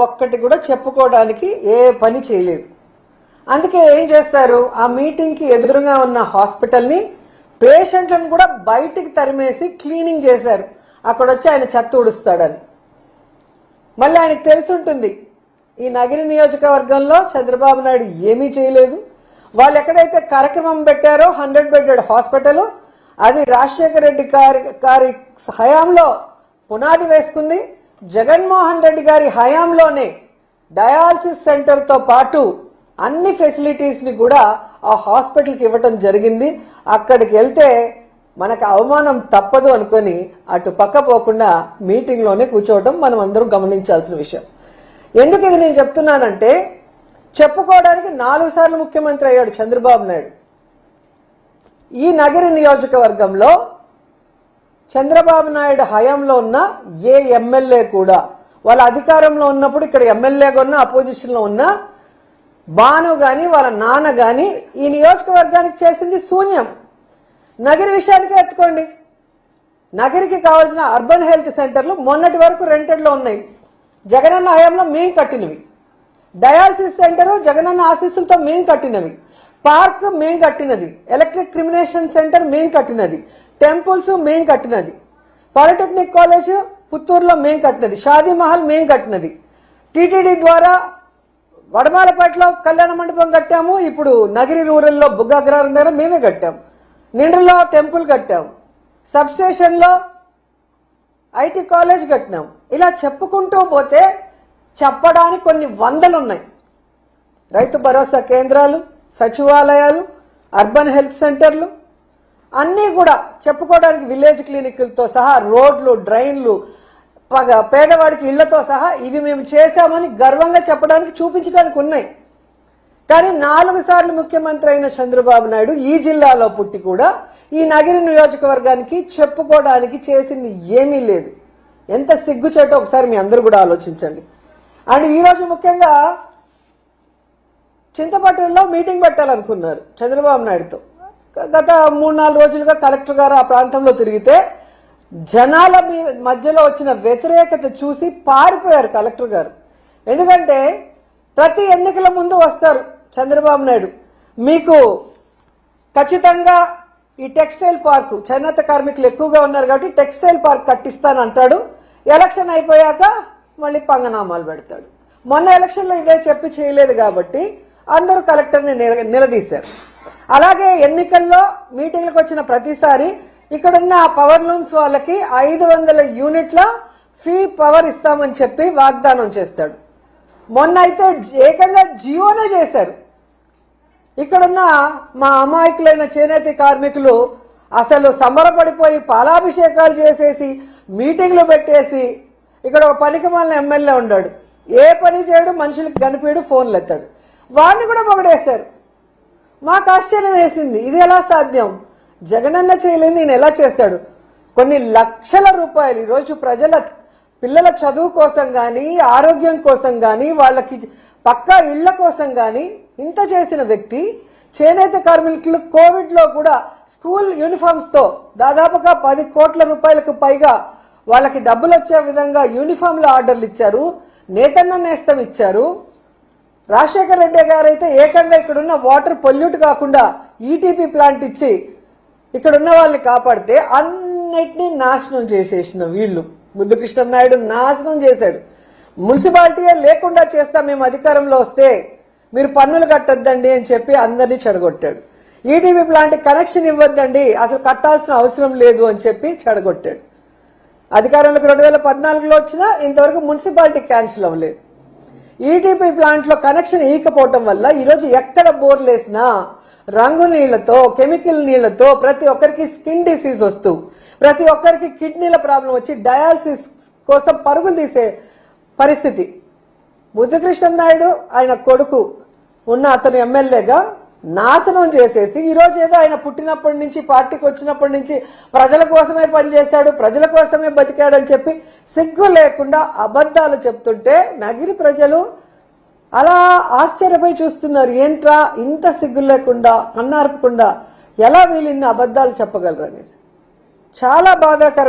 ఒక్కటి కూడా చెప్పుకోవడానికి ఏ పని చేయలేదు. అందుకే ఏం చేస్తారు, ఆ మీటింగ్ కి ఎదురుగా ఉన్న హాస్పిటల్ ని పేషెంట్లను కూడా బయటికి తరిమేసి క్లీనింగ్ చేశారు. అక్కడ వచ్చి ఆయన చెత్త ఊడుస్తాడని. మళ్ళీ ఆయనకు తెలిసి ఉంటుంది ఈ నగిరి నియోజకవర్గంలో చంద్రబాబు నాయుడు ఏమీ చేయలేదు. వాళ్ళు ఎక్కడైతే కార్యక్రమం పెట్టారో 100 బెడెడ్ హాస్పిటల్, అది రాజశేఖర రెడ్డి గారి హయాంలో పునాది వేసుకుంది. జగన్మోహన్ రెడ్డి గారి హయాంలోనే డయాలసిస్ సెంటర్ తో పాటు అన్ని ఫెసిలిటీస్ ని కూడా ఆ హాస్పిటల్ కి ఇవ్వటం జరిగింది. అక్కడికి వెళ్తే మనకు అవమానం తప్పదు అనుకుని అటు పక్క పోకుండా మీటింగ్ లోనే కూర్చోవటం మనం అందరూ గమనించాల్సిన విషయం. ఎందుకు ఇది నేను చెప్తున్నానంటే, చెప్పుకోవడానికి 4 సార్లు ముఖ్యమంత్రి అయ్యాడు చంద్రబాబు నాయుడు. ఈ నగరి నియోజకవర్గంలో చంద్రబాబు నాయుడు హయాంలో ఉన్న ఏ ఎమ్మెల్యే కూడా వాళ్ళ అధికారంలో ఉన్నప్పుడు ఇక్కడ ఎమ్మెల్యేగా ఉన్న అపోజిషన్ లో ఉన్న బాను గాని వాళ్ళ నాన్న గాని ఈ నియోజకవర్గానికి చేసింది శూన్యం. నగరి విషయానికి ఎత్తుకోండి. నగరికి కావాల్సిన అర్బన్ హెల్త్ సెంటర్లు మొన్నటి వరకు రెంటెడ్ లో ఉన్నాయి, జగనన్న హయాంలో మేం కట్టినవి. డయాలసిస్ సెంటర్ జగనన్న ఆశీస్సులతో మేం కట్టినవి. పార్క్ మేం కట్టినది. ఎలక్ట్రిక్ క్రిమినేషన్ సెంటర్ మేం కట్టినది. టెంపుల్స్ మేం కట్టినది. పాలిటెక్నిక్ కాలేజ్ పుత్తూరులో మేం కట్టినది. షాదీ మహల్ మేం కట్టినది. టీటీడీ ద్వారా వడమాలపేటలో కళ్యాణ మండపం కట్టాము. ఇప్పుడు నగిరి రూరల్లో బుగ్గాగ్రహారం దగ్గర మేమే కట్టాం. నిండ్రలో టెంపుల్ కట్టాం. సబ్ స్టేషన్ లో ఐటీ కాలేజ్ కట్టినాం. ఇలా చెప్పుకుంటూ పోతే చెప్పడానికి కొన్ని వందలున్నాయి. రైతు భరోసా కేంద్రాలు, సచివాలయాలు, అర్బన్ హెల్త్ సెంటర్లు అన్నీ కూడా చెప్పుకోవడానికి, విలేజ్ క్లినిక్లతో సహా, రోడ్లు, డ్రైన్లు, పేదవాడికి ఇళ్లతో సహా ఇవి మేము చేశామని గర్వంగా చెప్పడానికి, చూపించడానికి ఉన్నాయి. కానీ 4 సార్లు ముఖ్యమంత్రి అయిన చంద్రబాబు నాయుడు ఈ జిల్లాలో పుట్టి కూడా ఈ నగిరి నియోజకవర్గానికి చెప్పుకోవడానికి చేసింది ఏమీ లేదు. ఎంత సిగ్గుచేటో ఒకసారి మీ అందరూ కూడా ఆలోచించండి. అండ్ ఈ రోజు ముఖ్యంగా చింతపట్టణంలో మీటింగ్ పెట్టాలనుకున్నారు చంద్రబాబు నాయుడుతో. గత 3-4 రోజులుగా కలెక్టర్ గారు ఆ ప్రాంతంలో తిరిగితే జనాల మధ్యలో వచ్చిన వ్యతిరేకత చూసి పారిపోయారు కలెక్టర్ గారు. ఎందుకంటే ప్రతి ఎన్నికల ముందు వస్తారు చంద్రబాబు నాయుడు, మీకు ఖచ్చితంగా ఈ టెక్స్టైల్ పార్క్, చేనేత కార్మికులు ఎక్కువగా ఉన్నారు కాబట్టి టెక్స్టైల్ పార్క్ కట్టిస్తానంటాడు. ఎలక్షన్ అయిపోయాక మళ్ళీ పంగనామాలు పెడతాడు. మొన్న ఎలక్షన్ లో ఇదే చెప్పి చేయలేదు కాబట్టి అందరూ కలెక్టర్ని నిలదీశారు. అలాగే ఎన్నికల్లో మీటింగ్లకు వచ్చిన ప్రతిసారి ఇక్కడున్న పవర్ లూమ్స్ వాళ్ళకి 500 యూనిట్ల ఫ్రీ పవర్ ఇస్తామని చెప్పి వాగ్దానం చేస్తాడు. మొన్న అయితే ఏకంగా జియోనే చేశారు. ఇక్కడున్న మా అమాయకులైన చేనేత కార్మికులు అసలు సంబరపడిపోయి పాలాభిషేకాలు చేసేసి మీటింగ్లు పెట్టేసి, ఇక్కడ ఒక పనికిమాలిన ఎమ్మెల్యే ఉన్నాడు, ఏ పని చేయడు, మనుషులకు కనిపించడు, ఫోన్లు ఎత్తాడు, వాడిని కూడా పొగడేశారు. మాకు ఆశ్చర్యం వేసింది, ఇది ఎలా సాధ్యం? జగనన్న చేయలేదు, నేను ఎలా చేస్తాడు? కొన్ని లక్షల రూపాయలు ఈరోజు పిల్లల చదువు కోసం గాని, ఆరోగ్యం కోసం గాని, వాళ్ళకి పక్కా ఇళ్ల కోసం గాని ఇంత చేసిన వ్యక్తి చేనేత కార్మికులు కోవిడ్ లో కూడా స్కూల్ యూనిఫామ్స్ తో దాదాపుగా 10 కోట్ల రూపాయలకు పైగా వాళ్ళకి డబ్బులు వచ్చే విధంగా యూనిఫామ్ల ఆర్డర్లు ఇచ్చారు. నేతన్న నేస్తం ఇచ్చారు. రాజశేఖర రెడ్డి గారు అయితే ఏకంగా ఇక్కడున్న వాటర్ పొల్యూట్ కాకుండా ఈటీపీ ప్లాంట్ ఇచ్చి ఇక్కడున్న వాళ్ళని కాపాడితే అన్నిటినీ నాశనం చేసేసిన వీళ్ళు. ముద్దుకృష్ణ నాయుడు నాశనం చేశాడు. మున్సిపాలిటీయే లేకుండా చేస్తా మేము అధికారంలో వస్తే, మీరు పన్నులు కట్టొద్దండి అని చెప్పి అందరినీ చెడగొట్టాడు. ఈటీపీ ప్లాంట్ కనెక్షన్ ఇవ్వద్దండి, అసలు కట్టాల్సిన అవసరం లేదు అని చెప్పి చెడగొట్టాడు. అధికారంలోకి 2014లో వచ్చినా ఇంతవరకు మున్సిపాలిటీ క్యాన్సిల్ అవ్వలేదు. ఈటీపీ ప్లాంట్ లో కనెక్షన్ ఇవ్వకపోవటం వల్ల ఈరోజు ఎక్కడ బోర్లు వేసినా రంగు నీళ్లతో, కెమికల్ నీళ్లతో ప్రతి ఒక్కరికి స్కిన్ డిసీజ్ వస్తూ, ప్రతి ఒక్కరికి కిడ్నీల ప్రాబ్లం వచ్చి డయాలసిస్ కోసం పరుగులు తీసే పరిస్థితి. ముద్దుకృష్ణ నాయుడు ఆయన కొడుకు ఉన్న అతను ఎమ్మెల్యేగా నాశనం చేసేసి ఈరోజు ఏదో ఆయన పుట్టినప్పటి నుంచి, పార్టీకి వచ్చినప్పటి నుంచి ప్రజల కోసమే పనిచేశాడు, ప్రజల కోసమే బతికాడని చెప్పి సిగ్గు లేకుండా అబద్దాలు చెప్తుంటే నగిరి ప్రజలు అలా ఆశ్చర్యపోయి చూస్తున్నారు. ఏంట్రా ఇంత సిగ్గు లేకుండా, కన్నార్పకుండా ఎలా వీళ్ళు ఇన్ని అబద్దాలు చెప్పగలరు అనేసి. చాలా బాధాకరమైన